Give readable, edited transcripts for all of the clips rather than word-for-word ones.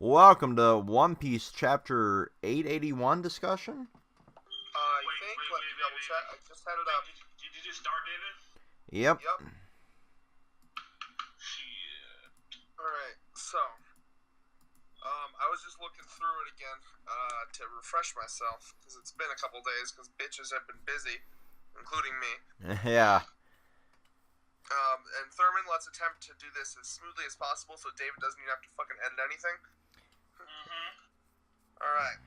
Welcome to One Piece Chapter 881 discussion. I think. Let me double check. I just had it up. Did you just start, David? Yep. Shit. Alright, so. I was just looking through it again to refresh myself, because it's been a couple days, because bitches have been busy, including me. Yeah. And Thurman, let's attempt to do this as smoothly as possible so David doesn't even have to fucking edit anything. Alright.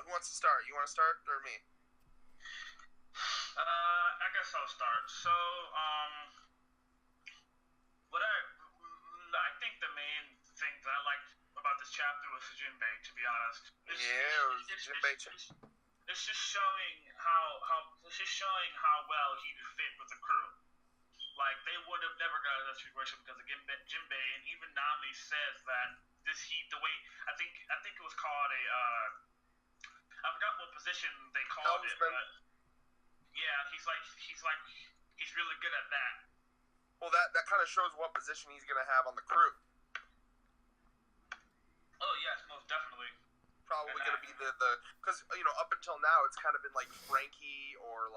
Who wants to start? You want to start, or me? I guess I'll start. So, what I think the main thing that I liked about this chapter was the Jinbei, to be honest. It's just showing how well he would fit with the crew. Like, they would have never got in that situation because of Jinbei, and even Nami says that the way I think it was called a I forgot what position they called it, but yeah, he's really good at that. Well, that kind of shows what position he's gonna have on the crew. Oh yes, most definitely. Probably gonna be the because up until now it's kind of been like Frankie or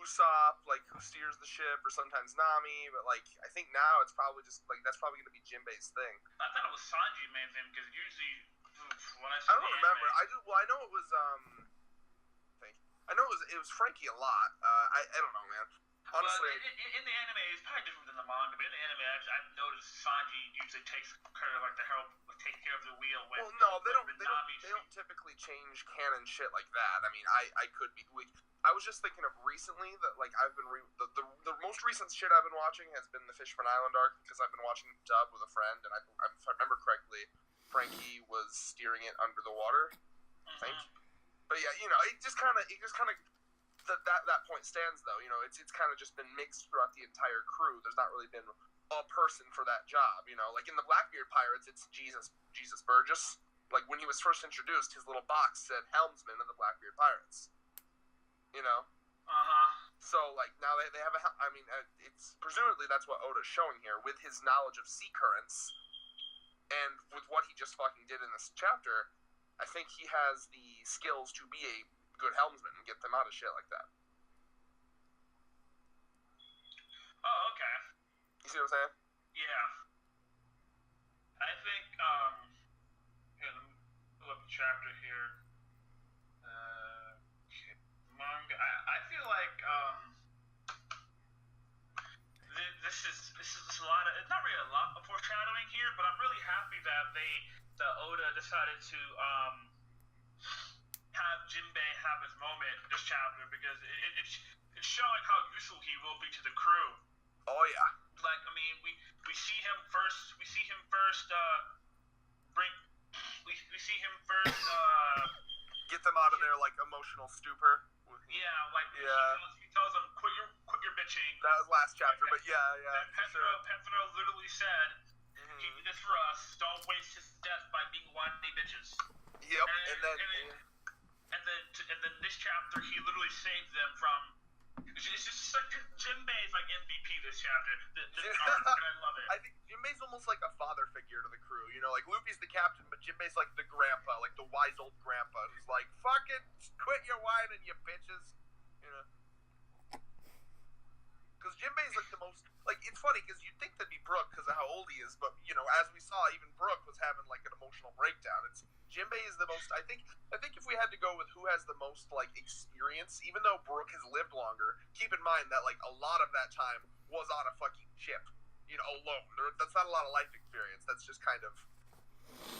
Usopp, like who steers the ship, or sometimes Nami, but like I think now it's probably just like that's probably gonna be Jinbei's thing. I thought it was Sanji made him because usually when I don't remember. I know it was it was Frankie a lot. I don't know, man. Honestly, in the anime, it's probably different than the manga. But in the anime, I've noticed Sanji usually takes care of like the help, take care of the wheel. Well, no, they don't typically change canon shit like that. I mean, I could be weak. I was just thinking of recently that like I've been the most recent shit I've been watching has been the Fishman Island arc because I've been watching dub with a friend, and if I remember correctly, Frankie was steering it under the water. I think. But yeah, it just kind of that point stands though. It's kind of just been mixed throughout the entire crew. There's not really been a person for that job. Like in the Blackbeard Pirates, it's Jesus Burgess. Like when he was first introduced, his little box said helmsman of the Blackbeard Pirates. So like now they have it's presumably that's what Oda's showing here with his knowledge of sea currents, and with what he just fucking did in this chapter. I think he has the skills to be a good helmsman and get them out of shit like that. Oh, okay. You see what I'm saying? Yeah. I think, here, let me pull up the chapter here. Manga. I feel like, this is a lot of, it's not really a lot of foreshadowing here, but I'm really happy that Oda decided to have Jinbei have his moment in this chapter because it's showing how useful he will be to the crew. Oh yeah. Like I mean, we see him first. We see him first. We see him first. Get them out of their like emotional stupor. Yeah, like yeah. He tells them quit your bitching. That was last chapter, but yeah. Petro literally said. He did this for us. Don't waste his death by being whiny bitches. Yep. And then this chapter, he literally saved them from. It's just like Jinbei's like MVP this chapter. This arc, and I love it. I think Jinbei's almost like a father figure to the crew. Like Luffy's the captain, but Jinbei's like the grandpa, like the wise old grandpa who's like, "Fucking quit your whining, you bitches." Because Jinbei's like the most, like, it's funny because you'd think that'd be Brook because of how old he is, but as we saw, even Brook was having like an emotional breakdown. Jinbei is the most. I think if we had to go with who has the most like experience, even though Brook has lived longer, keep in mind that like a lot of that time was on a fucking ship, alone. That's not a lot of life experience. That's just kind of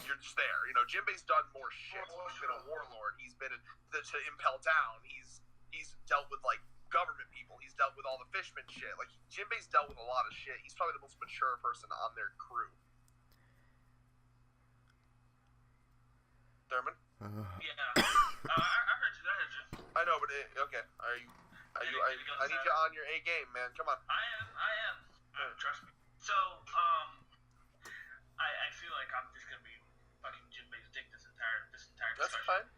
you're just there. Jinbei's done more shit. He's been a warlord. He's been to Impel Down. He's dealt with like government people. He's dealt with all the fishmen shit. Like Jinbei's dealt with a lot of shit. He's probably the most mature person on their crew. Thurman? Yeah. I heard you. I know, but okay. I need you on your A game, man. Come on. I am. Trust me. So, I feel like I'm just gonna be fucking Jinbei's dick this entire discussion. That's fine.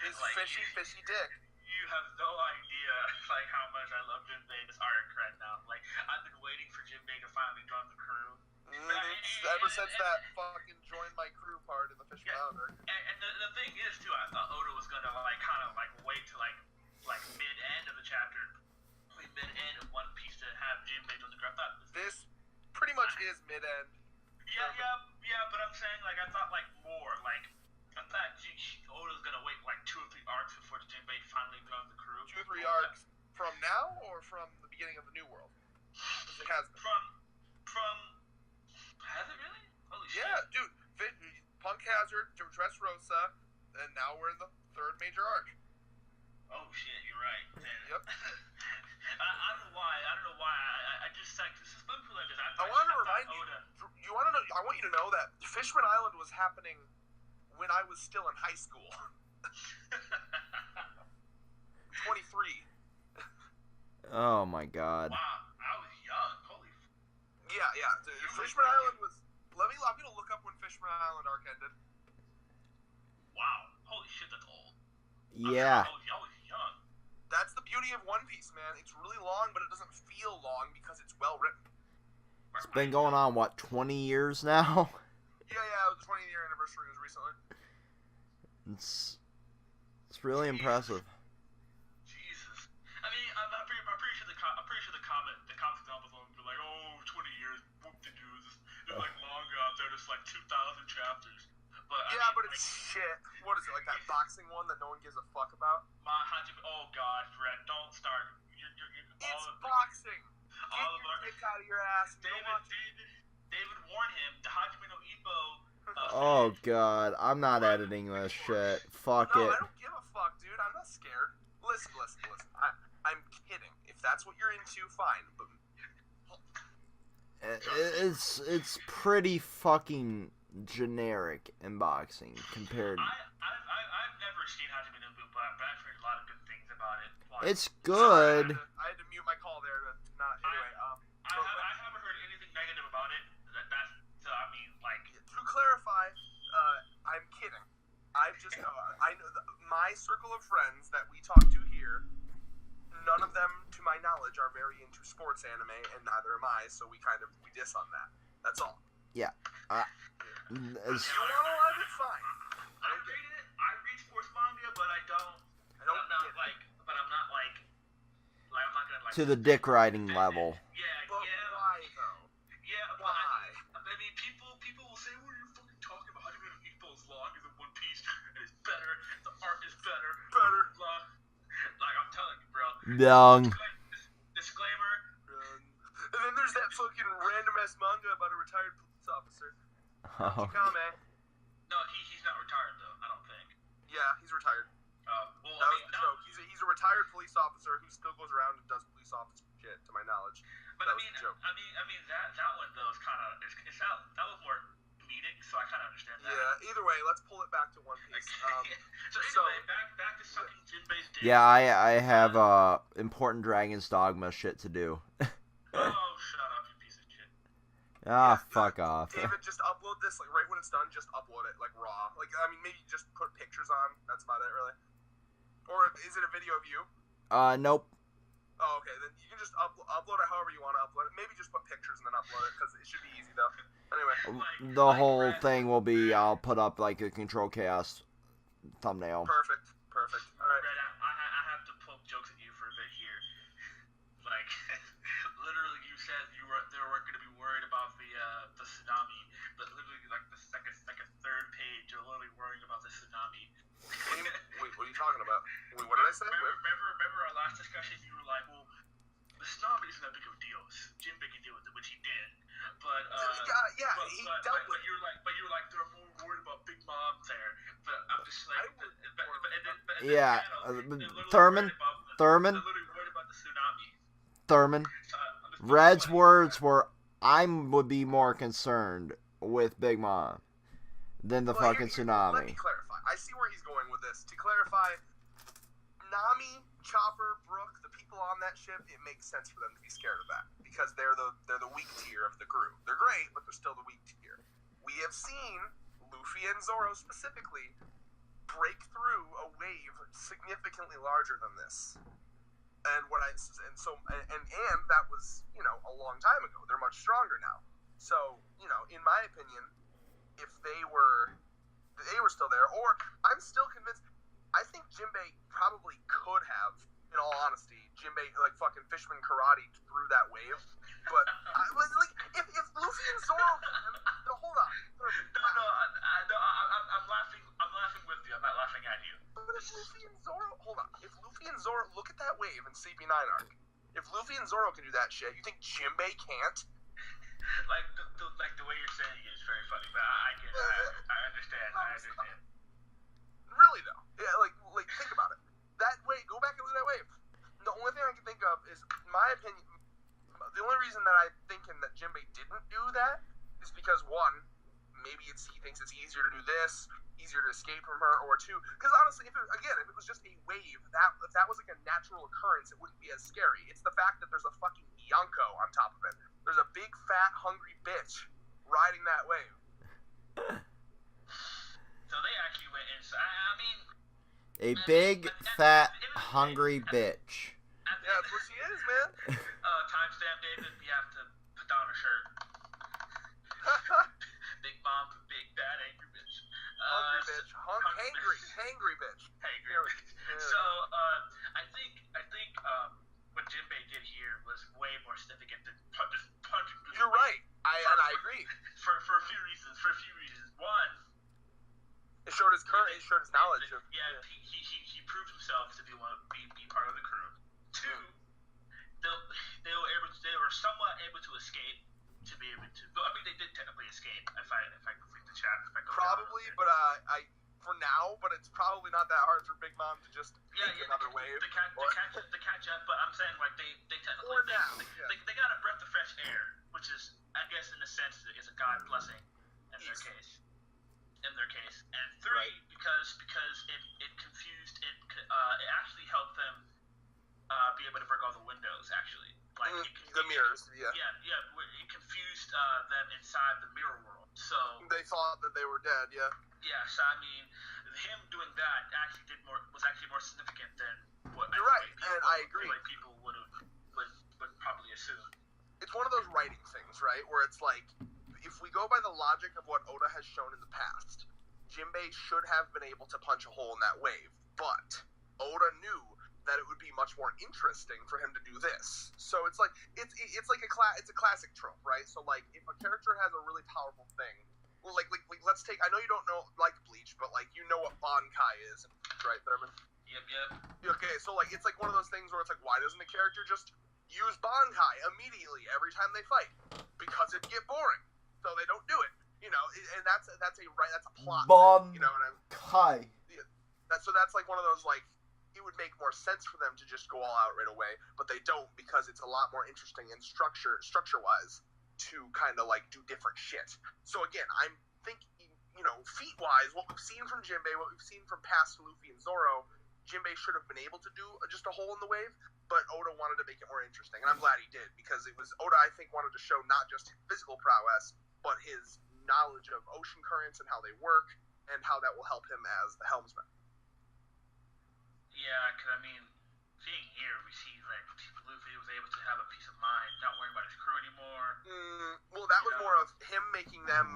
His like, fishy dick. You have no idea like how much I love Jinbei this arc right now. Like I've been waiting for Jinbei to finally join the crew. ever since that fucking join my crew part in the Fishman Island arc. And the thing is too, I thought Oda was gonna kind of wait to like mid end of the chapter, mid end of One Piece to have Jinbei on the ground. This pretty much is mid end. Yeah, but I'm saying I thought more I thought Oda's gonna wait 2 or 3 arcs before Jinbei finally joins the crew. 2 or 3 arcs from now or from the beginning of the New World? Because it has been. From has it really? Holy shit! Yeah, dude. Punk Hazard, Dressrosa, and now we're in the 3rd major arc. Oh shit, you're right. Yep. I don't know why. I just this is fun for like this. I want to remind you. You want to know? I want you to know that Fishman Island was happening when I was still in high school. 23. Oh my god. Wow, I was young. Holy. Yeah. Fishman Island was. I'm gonna look up when Fishman Island arc ended. Wow. Holy shit, that's old. Yeah. I was young. That's the beauty of One Piece, man. It's really long, but it doesn't feel long because it's well written. It's been going on, what, 20 years now? Yeah, the 20-year anniversary was recently. It's really impressive. Jesus. I mean, I'm pretty sure the comics down below will be like, oh, 20 years, whoop-de-doos. There's manga out there that's 2,000 chapters. But but it's shit. What is it, like that boxing one that no one gives a fuck about? Oh god, Fred, don't start. It's boxing. Get your dick out of your ass. David warned him. The Hajime no Ippo. Oh god, I'm not editing this shit. Fuck No, it. I don't give a fuck, dude. I'm not scared. Listen. I'm kidding. If that's what you're into, fine. But It's pretty fucking generic in boxing compared. I've never seen Hajime no Ippo, but I've heard a lot of good things about it. It's good. I had to mute my call there to not. Anyway, I haven't heard anything negative about it. To clarify, I'm kidding. I've just I know my circle of friends that we talk to here. None of them, to my knowledge, are very into sports anime, and neither am I. So we diss on that. That's all. Yeah. If you want to love it, fine. I read sports manga, but I don't. I'm not gonna to the dick riding level. But why though? Yeah, but why? I mean, people will say, "What are you fucking talking about? Hajime no Ippo is longer than One Piece, and it's better. The art is better. Blah." I'm telling you, bro. Young. Disclaimer. And then there's that fucking random ass manga about a retired police officer. Oh. Kame. No, he's not retired though. I don't think. Yeah, he's retired. Well, That was the joke. He's a retired police officer who still goes around and does police officer shit, to my knowledge. But that was the joke. I mean that one though is kind of that was more comedic, so I kind of understand that. Yeah. Either way, let's pull it back to One Piece. So anyway, back to sucking Jinbei's dick. Yeah, I have important Dragon's Dogma shit to do. Oh, shut up, you piece of shit. Fuck off. David, just upload this right when it's done. Just upload it raw. Maybe just put pictures on. That's about it, really. Or is it a video of you? Nope. Oh, okay. Then you can just upload it however you want to upload it. Maybe just put pictures and then upload it because it should be easy though. Anyway. The whole thing will be I'll put up a Control Chaos thumbnail. Perfect. All right. Red, I have to poke jokes at you for a bit here. Literally, you said they weren't going to be worried about the tsunami, but literally the second, third page, you're literally worrying about the tsunami. Wait, what are you talking about? Wait, what did I say? Remember our last discussion? You were like, well, the tsunami isn't that big of a deal. Jinbei can deal with it, which he did. But he dealt with it. You were like, they're more worried about Big Mom there. But I'm just like, Thurman. They're literally worried about the tsunami. Thurman. Red's words were, I would be more concerned with Big Mom than the fucking tsunami. Let me clarify. I see where he's going with this. To clarify, Nami, Chopper, Brook, the people on that ship, it makes sense for them to be scared of that because they're the weak tier of the crew. They're great, but they're still the weak tier. We have seen Luffy and Zoro specifically break through a wave significantly larger than this. And that was, a long time ago. They're much stronger now. So, in my opinion, if they were still there, or I'm still convinced. I think Jinbei probably could have, in all honesty, Jinbei like fucking Fishman karate through that wave. But I was like, if Luffy and Zoro, no, hold on, I'm laughing. I'm laughing with you. I'm not laughing at you. But if Luffy and Zoro, hold on, if Luffy and Zoro look at that wave in CP9 arc, if Luffy and Zoro can do that shit, you think Jinbei can't? Like the way you're saying it is very funny, but I get it. I understand. I understand. Really though, yeah, like think about it. That wave, go back and look at that wave. The only thing I can think of is, in my opinion, the only reason that I'm thinking that Jinbei didn't do that is because one, maybe he thinks it's easier to do this, easier to escape from her, or two, because honestly, if it was just a wave, if that was like a natural occurrence, it wouldn't be as scary. It's the fact that there's a fucking Yonko on top of it. There's a big, fat, hungry bitch riding that wave. So they actually went inside. I mean, A big, fat, hungry bitch. Yeah, that's what she is, man. Timestamp, David. You have to put down a shirt. Big mom, big bad angry bitch. Hungry bitch. Hangry bitch. Hangry bitch. Yeah. So I think what Jinbei did here was way more significant than just punching. You're right. I agree. For a few reasons. One, it showed his courage. It showed his knowledge. He proved himself to be part of the crew. Two, they were somewhat able to escape. To be able to, I mean, they did technically escape. If I complete the chat, probably, but I for now, but it's probably not that hard for Big Mom to just take another wave. To catch up, but I'm saying like they technically they got a breath of fresh air, which is, I guess, in a sense, is a God blessing in their case. And three, right. because it confused it actually helped them be able to break all the windows actually. Like the mirrors, it confused them inside the mirror world. So they thought that they were dead. Yeah. Yeah. So I mean, him doing that actually was more significant than what. You're right, and I agree. Like people would probably assume. It's one of those writing things, right? Where it's like, if we go by the logic of what Oda has shown in the past, Jinbei should have been able to punch a hole in that wave, but Oda knew that it would be much more interesting for him to do this. So it's like it's a classic trope, right? So like if a character has a really powerful thing, like let's take, I know you don't know like Bleach, but like you know what Bankai is, right, Thurman? Yep. Okay, so like it's like one of those things where it's like, why doesn't the character just use Bankai immediately every time they fight? Because it'd get boring, so they don't do it. And that's a plot. Bankai. You know what I mean? So that's like one of those like, it would make more sense for them to just go all out right away, but they don't, because it's a lot more interesting in structure-wise to kind of like do different shit. So again, I'm thinking, feat-wise, what we've seen from Jinbei, what we've seen from past Luffy and Zoro, Jinbei should have been able to do just a hole in the wave, but Oda wanted to make it more interesting, and I'm glad he did, because it was Oda, I think, wanted to show not just his physical prowess, but his knowledge of ocean currents and how they work, and how that will help him as the helmsman. Yeah, because I mean, seeing here, we see like Luffy was able to have a peace of mind, not worrying about his crew anymore. Well, that was more of him making them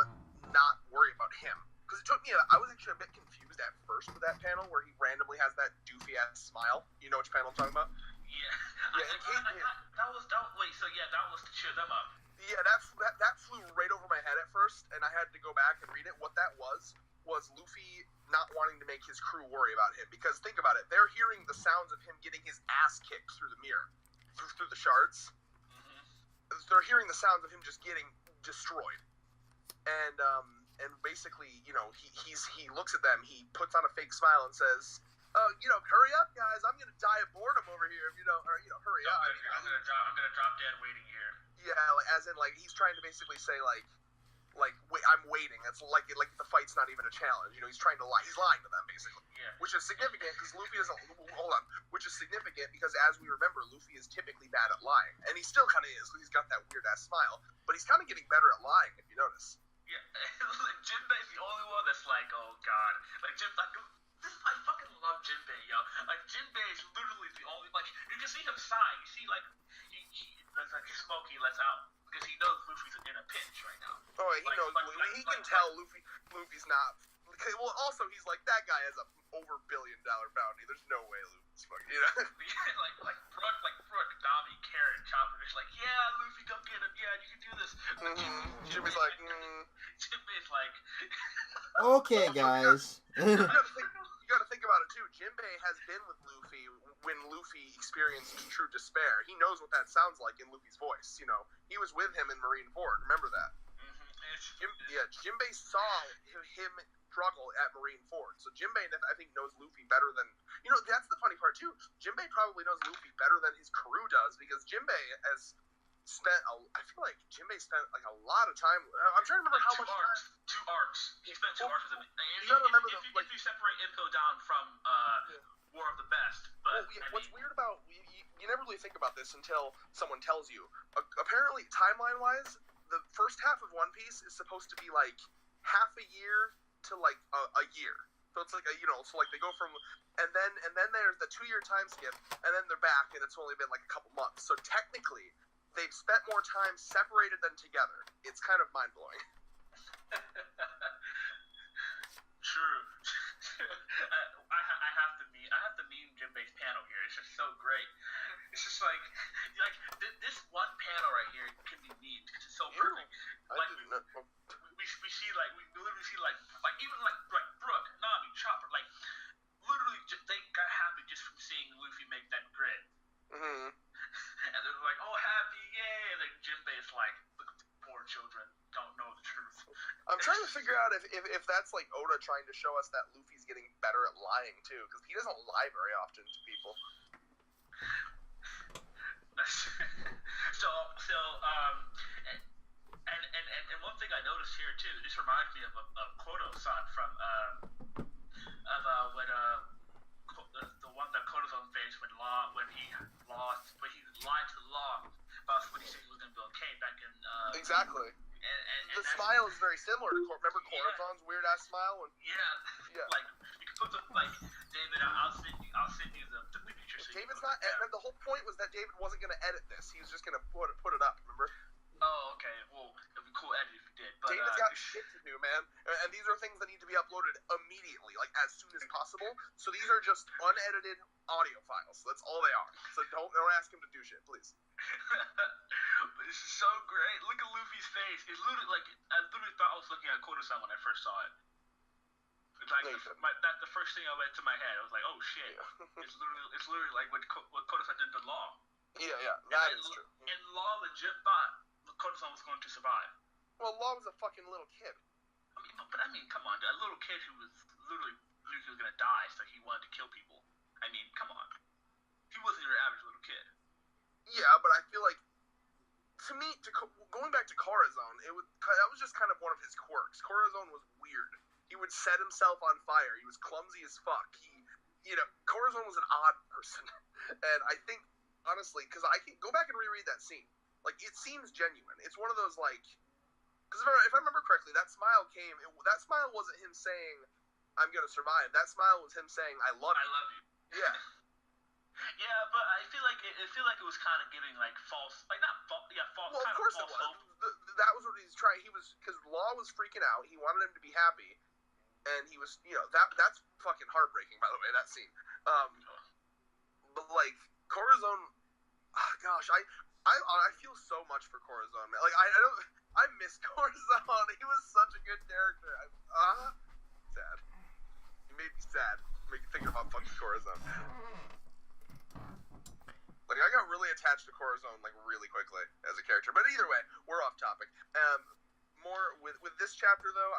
not worry about him. Because it took me, I was actually a bit confused at first with that panel where he randomly has that doofy-ass smile. You know which panel I'm talking about? Yeah. That was to cheer them up. Yeah, that flew right over my head at first, and I had to go back and read it. What that was Luffy not wanting to make his crew worry about him. Because think about it, they're hearing the sounds of him getting his ass kicked through the mirror, through the shards. Mm-hmm. They're hearing the sounds of him just getting destroyed. And basically, he looks at them, he puts on a fake smile and says, hurry up, guys, I'm gonna die of boredom over here if you don't, hurry up. I'm gonna drop dead waiting here. Yeah, as in, he's trying to basically say, wait, I'm waiting. It's like the fight's not even a challenge. He's trying to lie. He's lying to them, basically. Yeah. Which is significant because Luffy is which is significant because, as we remember, Luffy is typically bad at lying, and he still kind of is because he's got that weird ass smile. But he's kind of getting better at lying, if you notice. Yeah, Jinbei's the only one that's like, oh god, I fucking love Jinbei, yo. Like Jinbei is literally the only, you can see him sigh. You see he lets out because he knows Luffy's in a pinch right Luffy's not. Well, also he's like that guy has a over $1 billion bounty. There's no way Luffy's fucking. You know. like Brook, Nami, Carrot, Chopper, just like, yeah, Luffy, go get him. Yeah, you can do this. Jimmy's like. Jimbei's like. Okay, guys. You gotta think about it too. Jinbei has been with Luffy when Luffy experienced true despair. He knows what that sounds like in Luffy's voice. You know, he was with him in Marineford. Remember that? Jinbei saw him struggle at Marineford. So Jinbei, I think, knows Luffy better than... You know, that's the funny part, too. Jinbei probably knows Luffy better than his crew does, because Jinbei has spent... I feel like Jinbei spent, like, a lot of time... I'm trying to remember how much time... 2 arcs. He spent 2 arcs with him. You gotta remember if you separate Impel Down from War of the Best. But, what's weird about... You never really think about this until someone tells you. Apparently, timeline-wise, the first half of One Piece is supposed to be, like, half a year to like a year. So it's like so like they go from and then there's the 2-year time skip, and then they're back and it's only been like a couple months. So technically they've spent more time separated than together. It's kind of mind blowing. True. I have to meme Jinbei's panel here. It's just so great. It's just like this one panel right here can be memed because it's so perfect. Like we literally see like even like Brook, Nami, Chopper, like literally just they got happy just from seeing Luffy make that grid. Mm-hmm. And they're like, oh, happy, yay! And then Jinbei's like, look at the poor children, don't know the truth. I'm trying to figure out if that's like Oda trying to show us that Luffy's getting better at lying too, because he doesn't lie very often to people. And one thing I noticed here too, this reminds me of Kodo-san from the one that Kodo-san faced when he lied to the law about when he said he was going to build K back in exactly. And the smile is very similar to remember Kodo-san's weird ass smile when like you can put the like David, I'll send you the picture. So David's not. The whole point was that David wasn't going to edit this. He was just going to put it up. Remember? Oh, okay. Well, it'd be cool edit if you did. But David's got shit to do, man. And these are things that need to be uploaded immediately, like as soon as possible. So these are just unedited audio files. That's all they are. So don't ask him to do shit, please. But this is so great. Look at Luffy's face. It's literally like I literally thought I was looking at Kodo-san when I first saw it. It's like that's the first thing I went to my head. I was like, oh shit. Yeah. It's literally like what Kodo-san did to Law. Yeah, that is true. And Law legit thought Kodo-san was going to survive. Well, Law was a fucking little kid. I mean, come on, a little kid who was literally knew he was gonna die, so he wanted to kill people. I mean, come on. He wasn't your average little kid. Yeah, but I feel like, to me, going back to Corazon, that was just kind of one of his quirks. Corazon was weird. He would set himself on fire. He was clumsy as fuck. Corazon was an odd person, and I think honestly, because I can go back and reread that scene. Like, it seems genuine. It's one of those, like... Because if I remember correctly, that smile that smile wasn't him saying, I'm going to survive. That smile was him saying, I love you. I love you. Yeah. Yeah, but I feel like it was kind of giving, like, false... Like, not false... Yeah, false... Well, kind of course false it was. hope. That was what he was trying... Because Law was freaking out. He wanted him to be happy. And he was... that's fucking heartbreaking, by the way, that scene. But, like, Corazon... Oh, gosh, I feel so much for Corazon, man. Like, I miss Corazon. He was such a good character. Sad. He made me sad. Make me thinking about fucking Corazon. Like, I got really attached to Corazon, like, really quickly as a character. But either way, we're off topic. More with this chapter, though,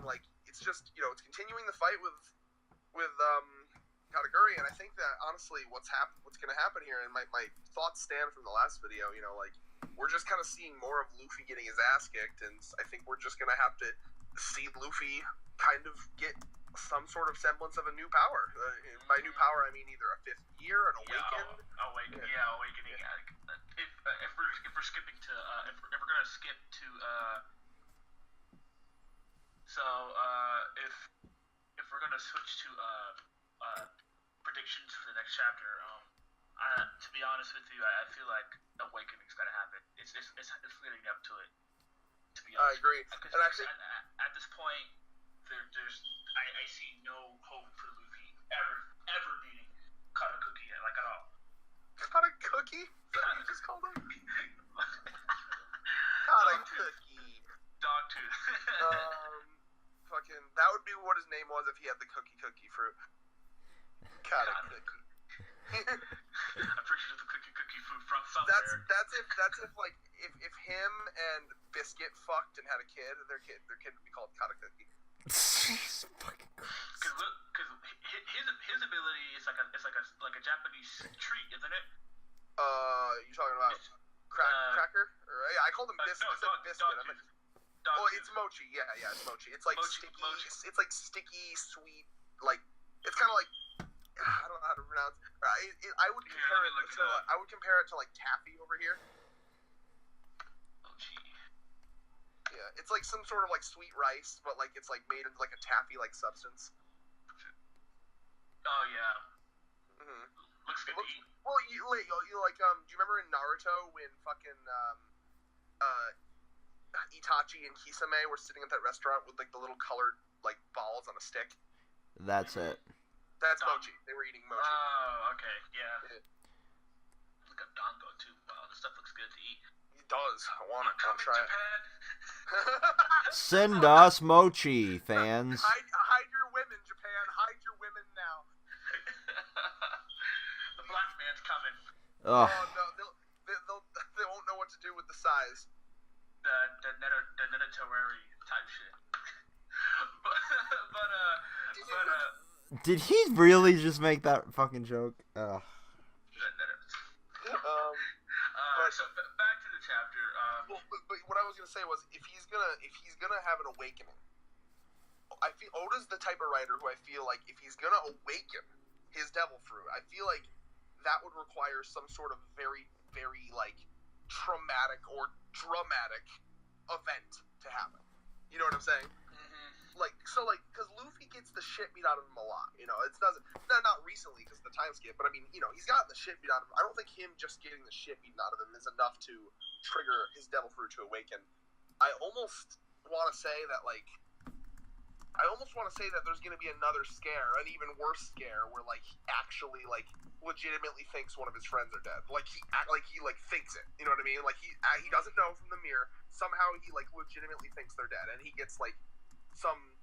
like, it's just, it's continuing the fight with Kataguri, and I think that honestly, what's going to happen here, and my thoughts stand from the last video. Like, we're just kind of seeing more of Luffy getting his ass kicked, and I think we're just going to have to see Luffy kind of get some sort of semblance of a new power. By new power, I mean either a 5th year, an awakened. Awakening. Yeah. If we're skipping to if we're gonna skip to if we're gonna switch to predictions for the next chapter, to be honest with you, I feel like Awakening's gonna happen. It's leading up to it. To be I honest, agree. because And I think at this point, I see no hope for Luffy ever beating Katakuki like at all. Katakuki? Is that what you just called him? Katakuki. Dogtooth. Fucking, that would be what his name was if he had the cookie fruit. Katakuki. I'm pretty sure the cookie fruit from somewhere. That's if like if him and Biscuit fucked and had a kid, their kid would be called Katakuki. Fucking Because his ability is like a Japanese treat, isn't it? You talking about cracker? Or, yeah, I called him biscuit. No, I said biscuit. It's mochi. Yeah, it's mochi. It's like Mochi. It's like sticky, sweet. Like it's kind of like I don't know how to pronounce. I would compare it to like taffy over here. Mochi. Yeah, it's like some sort of like sweet rice, but like it's like made into like a taffy like substance. Oh yeah. Mm-hmm. Looks good to eat. Well, you like do you remember in Naruto when fucking Itachi and Kisame were sitting at that restaurant with like the little colored like balls on a stick? That's it. That's mochi. They were eating mochi. Oh, okay, yeah. Look up Dango too. Wow, this stuff looks good to eat. It does. I want to try it. Send us mochi, fans. Hide your women, Japan. Hide your women now. The black man's coming. Ugh. Oh no, they won't know what to do with the size. The Netatorari type shit. but Did he really just make that fucking joke? Ugh. So back to the chapter. But what I was gonna say was, if he's gonna have an awakening, I feel Oda's the type of writer who I feel like if he's gonna awaken his devil fruit, I feel like that would require some sort of very, very like traumatic or dramatic event to happen. You know what I'm saying? Because Luffy gets the shit beat out of him a lot. You know, not recently because of the time skip, but I mean, you know, he's gotten the shit beat out of him. I don't think him just getting the shit beaten out of him is enough to trigger his devil fruit to awaken. I almost want to say that there's going to be another scare, an even worse scare, where like he actually like legitimately thinks one of his friends are dead. Like he thinks it. You know what I mean? Like he doesn't know from the mirror. Somehow he like legitimately thinks they're dead, and he gets like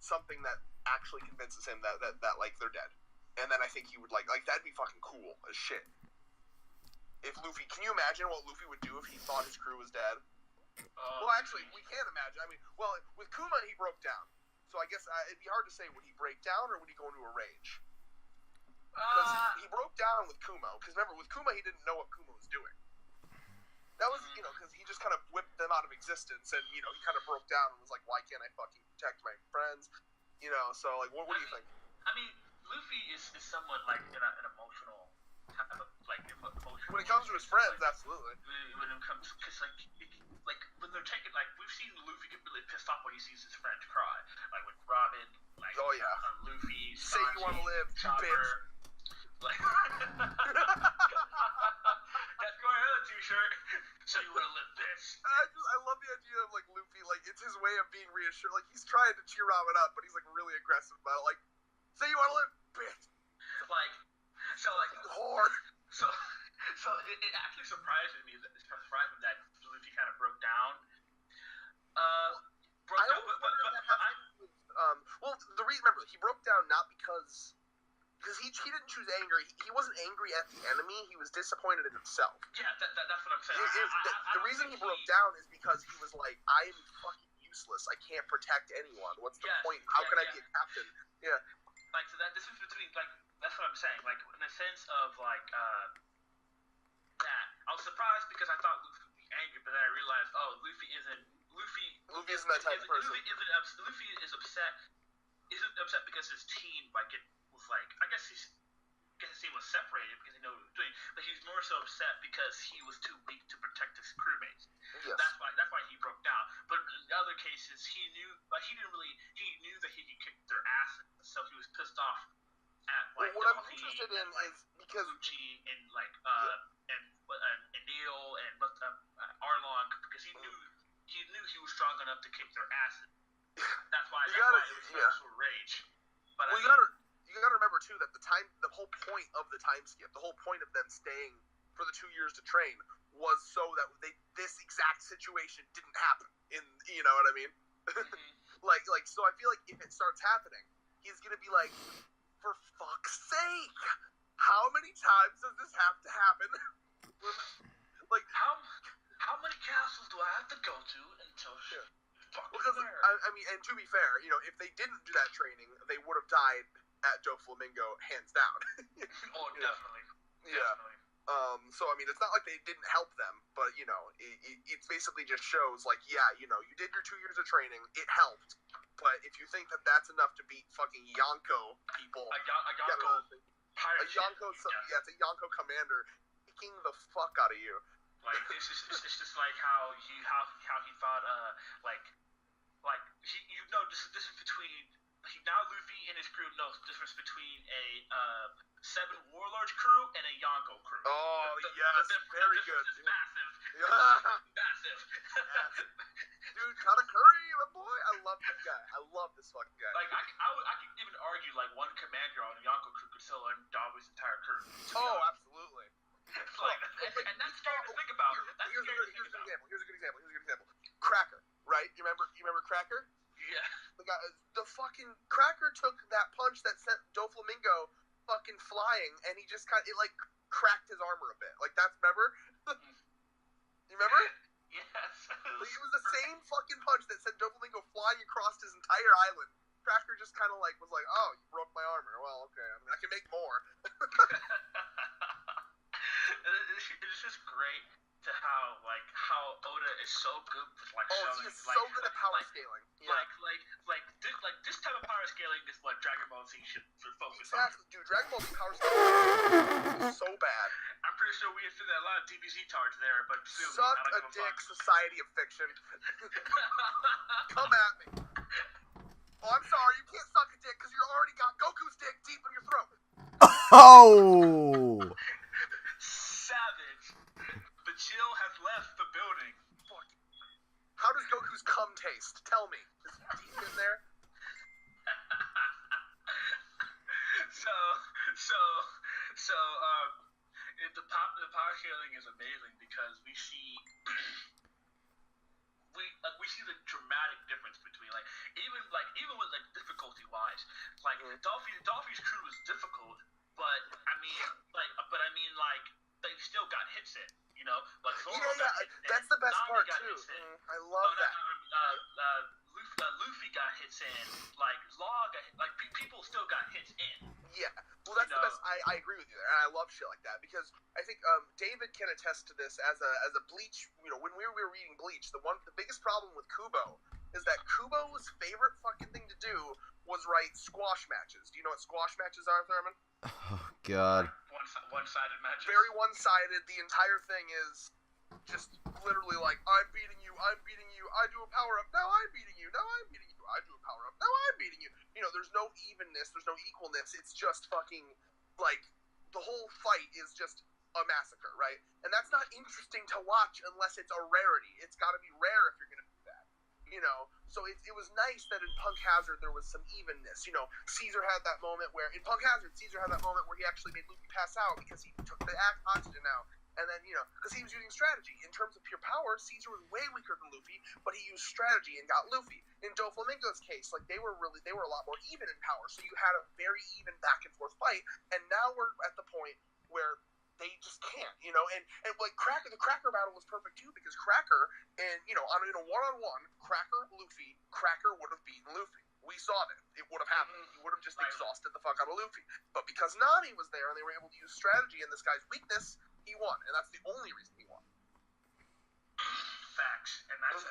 something that actually convinces him that like they're dead. And then I think he would like that'd be fucking cool as shit. If Luffy, can you imagine what Luffy would do if he thought his crew was dead? Well, actually, we can't imagine. I mean, well, with Kuma he broke down, so I guess it'd be hard to say, would he break down or would he go into a rage? Because he broke down with Kuma. Because remember, with Kuma he didn't know what Kuma was doing. That was, you know, because he just kind of whipped them out of existence, and you know he kind of broke down and was like, why can't I fucking protect my friends? You know, so like, what do you think? I mean, Luffy is somewhat like an emotional kind of like emotional. When it comes to his friends, absolutely. When it comes, because like when they're taking, like we've seen Luffy get really pissed off when he sees his friends cry, like with Robin, like Luffy, Say you want to live, Chopper, bitch. Like that's going on a t-shirt. So you want to live, bitch. I love the idea of like Luffy, like it's his way of being reassured. Like he's trying to cheer Robin up, but he's like really aggressive about it. Like, say you want to live, bitch. Whore. So it actually surprised me that Luffy kind of broke down. Remember, he broke down not because he didn't choose anger. He wasn't angry at the enemy. He was disappointed in himself. Yeah, that's what I'm saying. The reason he broke down is because he was like, I am fucking useless. I can't protect anyone. What's the point? How can I be a captain? Yeah. Like, so that this is between, like, that's what I'm saying. Like, in the sense of, like, that. I was surprised because I thought Luffy would be angry, but then I realized, Luffy isn't that type of person. Luffy is upset. Isn't upset because his team, like, was like, I guess his team was separated because he knew what he was doing, but he's more so upset because he was too weak to protect his crewmates. Yes. That's why he broke down. But in other cases, he knew that he could kick their asses, so he was pissed off at like what I'm interested in is because Uchi and like and Neil and Arlong, because he knew he was strong strong enough to kick their asses. That's why You it gotta- was yeah. sort of rage. But Well, you gotta remember too that the whole point of the time skip, the whole point of them staying for the 2 years to train was so that this exact situation didn't happen. You know what I mean? like so I feel like if it starts happening, he's gonna be like, for fuck's sake, how many times does this have to happen? Like, how many castles do I have to go to until because I mean, and to be fair, you know, if they didn't do that training, they would have died at Doflamingo hands down. Oh, definitely. Yeah. Definitely. So I mean, it's not like they didn't help them, but you know, it's basically just shows like, yeah, you know, you did your 2 years of training, it helped, but if you think that that's enough to beat fucking Yonko people, A Yonko pirate ship. yeah, it's a Yonko commander kicking the fuck out of you. Like it's just like how he fought this is between now Luffy and his crew knows the difference between a 7 warlords crew and a Yonko crew. Oh yes, very good. Is massive. Massive. Dude, Katakuri, my boy, I love this guy. I love this fucking guy. Like I could even argue like one commander on a Yonko crew could still Dawi's entire crew. Oh, absolutely. And that's scary to think about. Here's a good example. Cracker, right? You remember Cracker? Yeah. The fucking Cracker took that punch that sent Doflamingo fucking flying, and he just it like cracked his armor a bit. Like that's remember? You remember? Yes. Like, it was the same fucking punch that sent Doflamingo flying across his entire island. Cracker just kind of like was like, oh, you broke my armor. Well, okay. I mean, I can make more. It's just great to how Oda is so good with showing, he's so good at power scaling. Yeah. This type of power scaling is what Dragon Ball Z should focus on. Exactly, dude. Dragon Ball Z power scaling is so bad. I'm pretty sure we have seen a lot of DBZ tards there, but suck a dick, Society of Fiction. Come at me. Oh, I'm sorry, you can't suck a dick because you already got Goku's dick deep in your throat. Oh! Savage. The chill has left the building. Fuck. How does Goku's cum taste? Tell me. Is he deep in there? The power scaling is amazing because we see the dramatic difference between even with difficulty wise, Dolphy's crew was difficult, but they still got hits in, you know, that's the best Nami part got too. hits in. I love that. Luffy got hits in, Law got people still got hits in. Yeah, well, that's the best. I agree with you there, and I love shit like that because I think David can attest to this as a Bleach. You know, when we were reading Bleach, the biggest problem with Kubo is that Kubo's favorite fucking thing to do was write squash matches. Do you know what squash matches are, Thurman? Oh God. One-sided matches. Very one-sided. The entire thing is just literally like, I'm beating you, I do a power-up, now I'm beating you, I do a power-up, now I'm beating you. You know, there's no evenness, there's no equalness, it's just fucking, the whole fight is just a massacre, right? And that's not interesting to watch unless it's a rarity. It's gotta be rare if you're gonna do that. You know, so it was nice that in Punk Hazard there was some evenness. You know, Caesar had that moment where, in Punk Hazard, he actually made Luffy pass out because he took the oxygen out. And then, you know, because he was using strategy. In terms of pure power, Caesar was way weaker than Luffy, but he used strategy and got Luffy. In Doflamingo's case, they were a lot more even in power, so you had a very even back and forth fight, and now we're at the point where they just can't, you know, and Cracker, the Cracker battle was perfect too, because Cracker, and, you know, in a one-on-one, Cracker would have beaten Luffy. We saw that. It would have happened. He would have just exhausted the fuck out of Luffy. But because Nami was there and they were able to use strategy in this guy's weakness, he won, and that's the only reason he won. Facts, and that's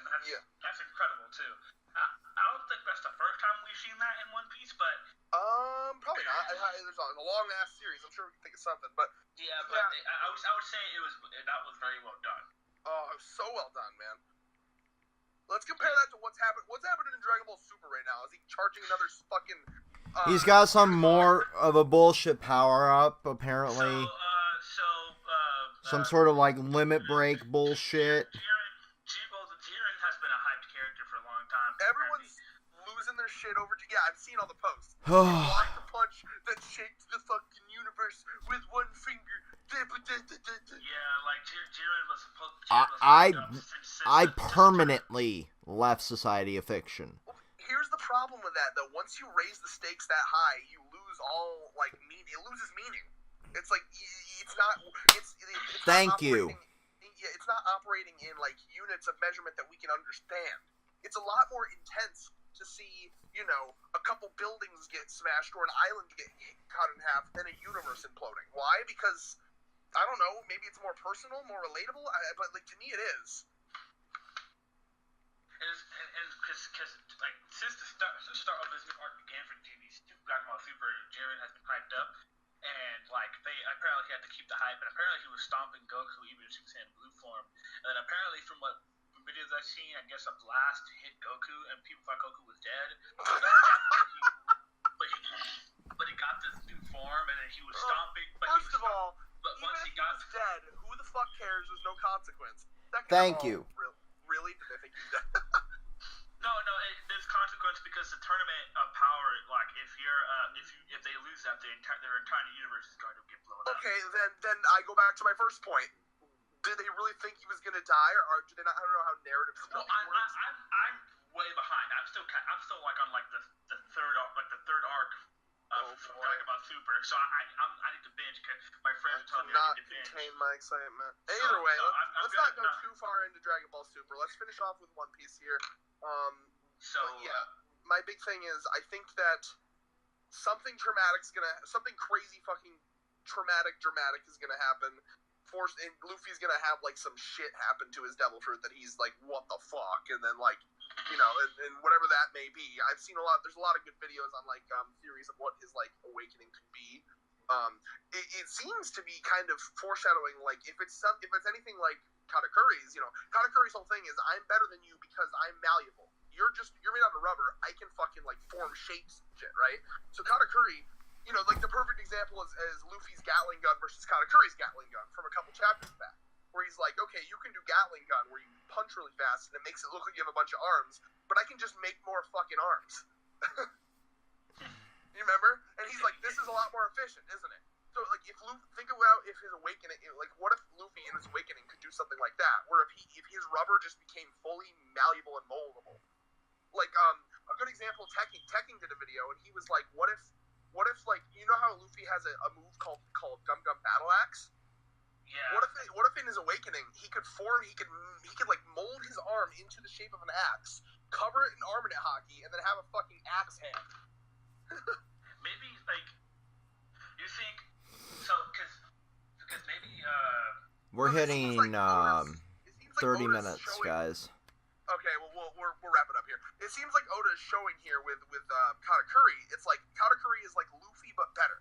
incredible too. I don't think that's the first time we've seen that in One Piece, but probably not. There's a long ass series. I'm sure we can think of something, but I would say that was very well done. Oh, it was so well done, man. Let's compare that to what's happening in Dragon Ball Super right now. Is he charging another fucking? He's got some more of a bullshit power up apparently. Some sort of limit break bullshit. Jiren has been a hyped character for a long shit over. Yeah, I've seen all the posts. He blocked the punch that shakes the fucking universe with one finger. Yeah, like Jiren was supposed. I permanently left Society of Fiction. Here's the problem with that, though. Once you raise the stakes that high, you lose all like meaning. It loses meaning. It's like it's not. It's Thank you. It's not operating in like units of measurement that we can understand. It's a lot more intense to see, a couple buildings get smashed or an island get cut in half than a universe imploding. Why? Because I don't know. Maybe it's more personal, more relatable. But like to me, it is. And because like since the start of this new arc began for TV, Dragon Ball Super, Jiren has been hyped up, and like they apparently had to keep the hype, and apparently he was stomping Goku even in Super Saiyan Blue form, and then apparently from videos I've seen, I guess a blast hit Goku, and people thought Goku was dead, but he got this new form, and then he was stomping. First of all, but even once if he got dead, who the fuck cares? There's no consequence. Thank you. Really? Did they think he's dead? No, there's consequence because the tournament of power, like if they lose that, their entire universe is going to get blown up. Okay, then I go back to my first point. Did they really think he was going to die, or do they not? I don't know how narrative stuff works. I'm way behind. I'm still like on like the third arc of Dragon Ball Super. So I need to binge because my friends are telling me I need to binge. Contain my excitement. Either way, let's not go too far into Dragon Ball Super. Let's finish off with One Piece here. My big thing is I think that something crazy fucking dramatic is gonna happen. And Luffy's gonna have like some shit happen to his devil fruit that he's like, what the fuck? And then like, and whatever that may be. I've seen there's a lot of good videos on like theories of what his like awakening could be. It seems to be kind of foreshadowing like if it's anything like Katakuri's, Katakuri's whole thing is I'm better than you because I'm malleable. You're made out of rubber. I can fucking like form shapes and shit, right? So Katakuri, like the perfect example is Luffy's Gatling gun versus Katakuri's Gatling gun from a couple chapters back, where he's like, okay, you can do Gatling gun where you punch really fast and it makes it look like you have a bunch of arms, but I can just make more fucking arms. You remember? And he's like, this is a lot more efficient, isn't it? So like, think about if his awakening, like, what if Luffy in his awakening could do something like that, where if his rubber just became fully malleable and moldable. Like a good example, Tekken did a video and he was like, what if like how Luffy has a move called Gum Gum Battle Axe? Yeah. What if in his awakening he could like mold his arm into the shape of an axe, cover it in armament hockey, and then have a fucking axe hand? Maybe like you think so because maybe we're hitting like 30 Oda's minutes, guys. Okay, well we're wrapping up here. It seems like Oda is showing here with Katakuri. It's like Katakuri is like Luffy but better,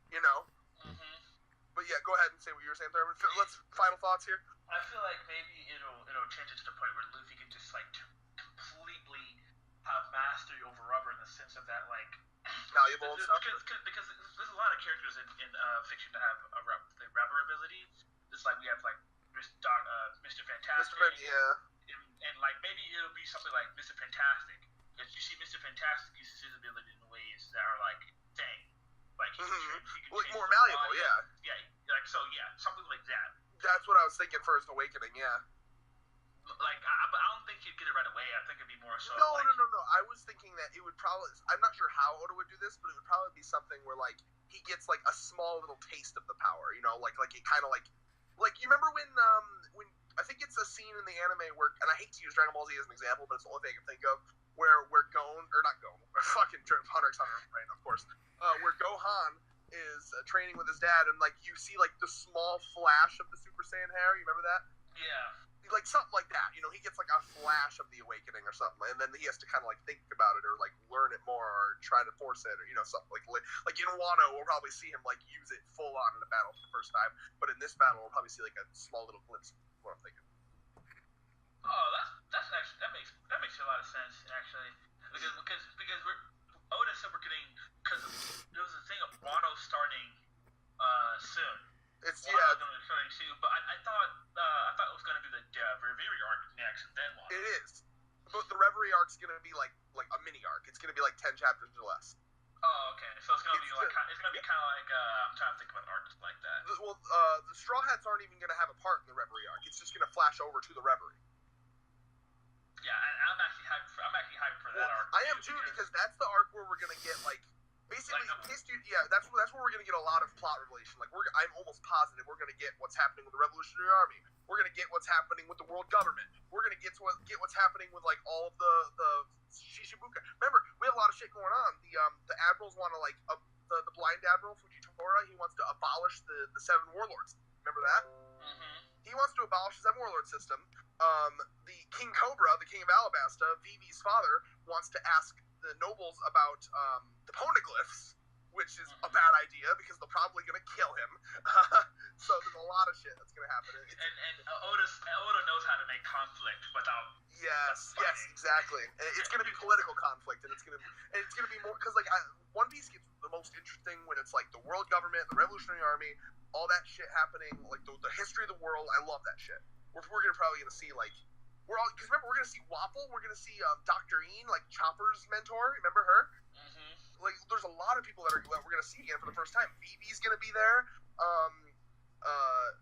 Mm-hmm. But yeah, go ahead and say what you were saying, Thurman. Let's final thoughts here. I feel like maybe it'll change it to the point where Luffy can just like completely have mastery over rubber in the sense of that like Valuable stuff. Because there's a lot of characters in fiction that have the rubber ability. Just like we have like Mr. Fantastic. And like maybe it'll be something like Mr. Fantastic. Because you see Mr. Fantastic uses his ability in ways that are like insane. Like he can like more malleable, body. yeah. Yeah, like so, yeah, something like that. That's what I was thinking for his awakening, yeah. Like, but I don't think he'd get it right away. I think it'd be more so. No. I was thinking that it would probably. I'm not sure how Oda would do this, but it would probably be something where like he gets like a small little taste of the power. Like it kind of like you remember when I think it's a scene in the anime where, and I hate to use Dragon Ball Z as an example, but it's the only thing I can think of where fucking Hunter x Hunter, right? Of course, where Gohan is training with his dad, and like you see like the small flash of the Super Saiyan hair. You remember that? Yeah. Like something like that, he gets like a flash of the awakening or something, and then he has to kind of like think about it or like learn it more or try to force it or something like in Wano we'll probably see him like use it full on in a battle for the first time, but in this battle we'll probably see like a small little glimpse of what I'm thinking. Oh, that's actually that makes a lot of sense actually because Oda said we're getting because there was a thing of Wano starting soon. It's starting soon, but I thought it was gonna be the Reverie arc next, and then what? It is, but the Reverie arc's gonna be like a mini arc. It's gonna be like 10 Oh, okay. So it's gonna be like it's gonna be kind of like I'm trying to think of an arc like that. Well, the Straw Hats aren't even gonna have a part in the Reverie arc. It's just gonna flash over to the Reverie. Yeah, I'm actually hyped for that arc. I am too because that's the arc where we're gonna get like basically history. Yeah, that's where we're gonna get a lot of plot revelation. Like I'm almost positive we're gonna get what's happening with the Revolutionary Army. We're gonna get what's happening with the world government. We're gonna get what's happening with like all of the Shishibuka. Remember, we have a lot of shit going on. The admirals want to like the blind admiral Fujitora. He wants to abolish the seven warlords. Remember that? Mm-hmm. He wants to abolish the seven warlord system. The King Cobra, the King of Alabasta, Vivi's father, wants to ask the nobles about the poneglyphs, which is a bad idea because they're probably going to kill him. So there's a lot of shit that's going to happen. And Oda knows how to make conflict without. Yes, exactly. It's going to be political conflict, and it's going to be more because like One Piece gets the most interesting when it's like the world government, the Revolutionary Army, all that shit happening, like the history of the world. I love that shit. We're probably going to see like because remember we're going to see Wapple, we're going to see Dr. Een, like Chopper's mentor. Remember her? Mm-hmm. Like there's a lot of people that we're going to see again for the first time. Vivi's going to be there.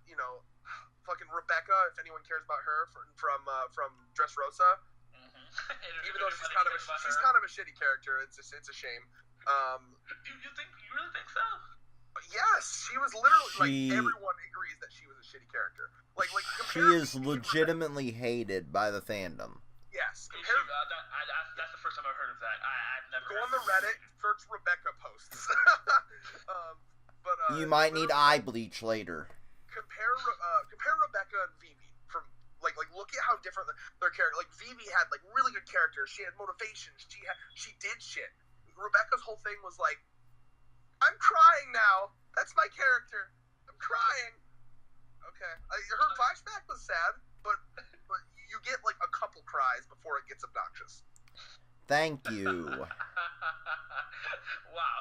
You know, fucking Rebecca, if anyone cares about her from Dressrosa. Mm-hmm. Even though she's kind of a shitty character, it's a shame. You really think so? Yes, she was literally like everyone agrees that she was a shitty character. Like she is legitimately hated by the fandom. Yes, that's the first time I've heard of that. I've never. Go on the Reddit, search Rebecca posts. You might need eye bleach later. Compare Rebecca and Vivi from like look at how different their character. Like Vivi had like really good characters. She had motivation. She did shit. Rebecca's whole thing was like, I'm crying now. That's my character. I'm crying. Okay, her flashback was sad, but you get like a couple cries before it gets obnoxious. Thank you. Wow,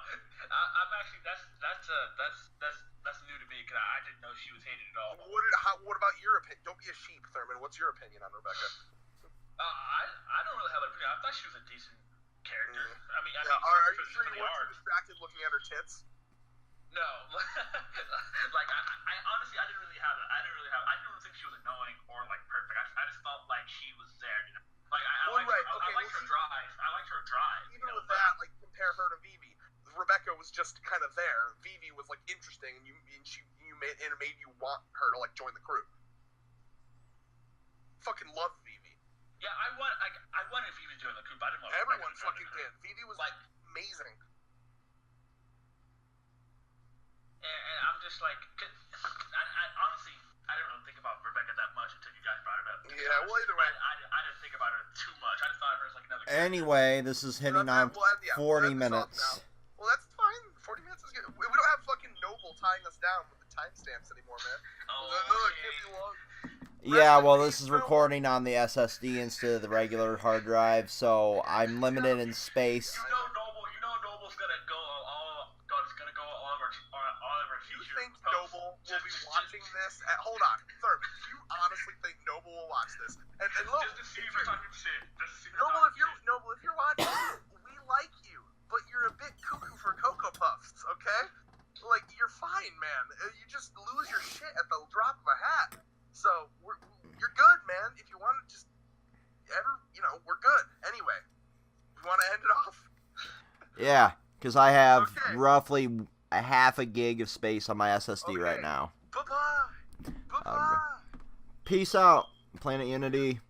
I'm actually that's new to me because I didn't know she was hated at all. What about your opinion? Don't be a sheep, Thurman. What's your opinion on Rebecca? I don't really have an opinion. I thought she was a decent character. I mean, are you sure you weren't too distracted looking at her tits? No, like I honestly I didn't really I didn't think she was annoying or like perfect. I just felt like she was there. You know? Like I liked her drive. I liked her drive. Even with that, like compare her to Vivi. Rebecca was just kind of there. Vivi was like interesting, and it made you want her to like join the crew. Fucking love Vivi. Yeah, I wanted Vivi to join the crew, but I didn't want everyone fucking did. Vivi was like amazing. And I'm just like, I honestly, I didn't really think about Rebecca that much until you guys brought it up. Yeah, well, either way. I didn't think about her too much. I just thought of her as like another character. Anyway, this is hitting on 40 minutes. Well, that's fine. 40 minutes is good. We don't have fucking Noble tying us down with the timestamps anymore, man. Oh, it can't be long. Yeah, well, this is recording on the SSD instead of the regular hard drive, so I'm limited in space. You know Noble's gonna go all over future. You think Noble will be watching this? Hold on, Thurman. Do you honestly think Noble will watch this? And look, just to see if you're talking shit. Noble, if you're watching, we like you, but you're a bit cuckoo for Cocoa Puffs, okay? Like you're fine, man. You just lose your shit at the drop of a hat. So you're good, man. If you want to just we're good. Anyway, we want to end it off. Yeah, because I have roughly a half a gig of space on my SSD right now. Bye-bye. Peace out, Planet Unity.